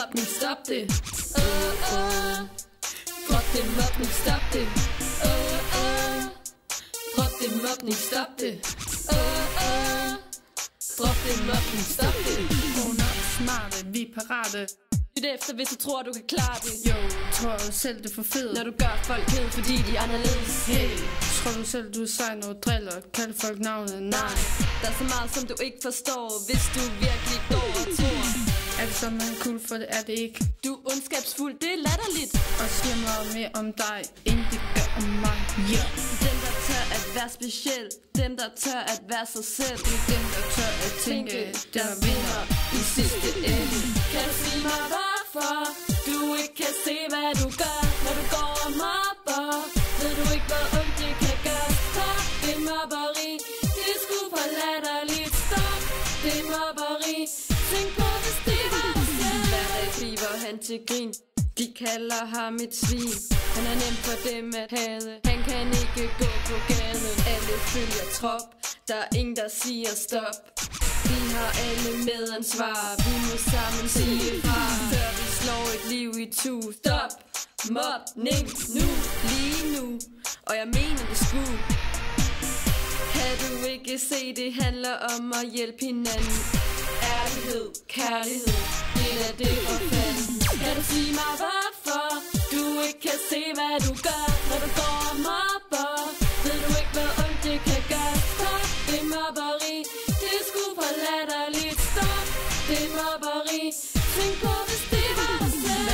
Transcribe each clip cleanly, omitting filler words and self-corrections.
mobning, stop det. Drop det mobning, stop det. Drop det mobning, stop det. Drop det mobning, stop det. Vågn op, smarte, vi er parate. Lyt efter, hvis du tror, du kan klare det. Jo, tror du selv, det er for fedt. Når du gør folk ked, fordi de er anderledes. Hey, tror du selv, du er sej, når du driller? Kald folk navnet? Nej. Der er så meget, som du ikke forstår, hvis du virkelig går og tror. Er det så meget cool, for det er det ikke. Du er ondskabsfuld, det er latterligt. Og siger meget mere om dig, end det gør om mig. Yeah. Dem, der tør at være speciel. Dem, der tør at være sig selv. Det er dem, der tør at tænke, der vinder i sidste ende. Kan du sige mig, hvorfor du ikke kan se, hvad du gør, når du går og mobber? Ved du ikke, hvor ondt det kan gøre? Stop det mobberi. Det er sgu for latterligt. Stop det mobberi. Tænk på, hvis det var dig selv. Hver dag bliver han til grin. De kalder ham et svin. Han er nem for dem at hade. Han kan ikke gå på gaden. Alle følger trop. Der er ingen, der siger stop. Vi har alle medansvar. Vi må sammen sige fra, før vi slår et liv i tu. Stop mobning nu, lige nu. Og jeg mener det skulle. Kan du ikke se, det handler om at hjælpe hinanden. Ærlighed, kærlighed, det er det for fanden. Kan du sige mig, hvorfor du ikke kan se, hvad du gør, når du går og mobber? Ved du ikke, hvor ondt det kan gøre? Stop det mobberi. Det er sgu for latterligt. Stop det mobberi. Tænk på, hvis det var dig selv.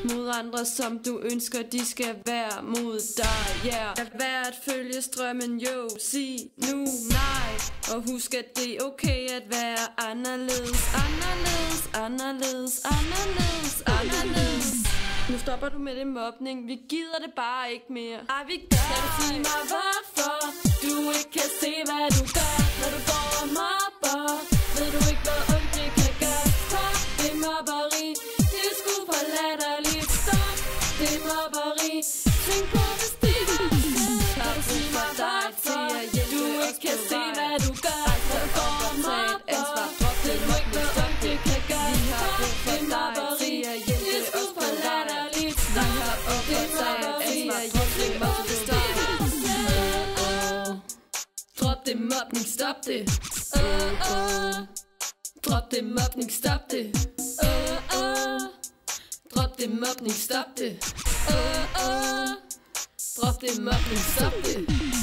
Mod andre, som du ønsker, de skal være mod dig, yeah. Lad være at følge strømmen, jo. Sig nu nej. Og husk, at det er okay at være anderledes. Anderledes, anderledes, anderledes, anderledes. Nu stopper du med det mobning. Vi gider det bare ikke mere. Ej, vi gør. Kan du sige mig, hvorfor du ikke kan se, hvad du gør, når du går og mobber? Ved du ikke, hvor ondt det kan gøre? Stop det mobberi. Det er sgu for latterligt. Stop det mobberi. Tænk på, hvis det var dig selv. Kan du sige mig, hvorfor du ikke kan se, hvad du gør, når du går og mobber? Ved du ikke, hvor ondt det kan gøre? Stop det mobberi. Det er sgu for latterligt. Stop det mobberi. Drop det mobning, stop det. Drop det mobning, stop det. Drop det mobning, stop det. Drop det mobning, stop det.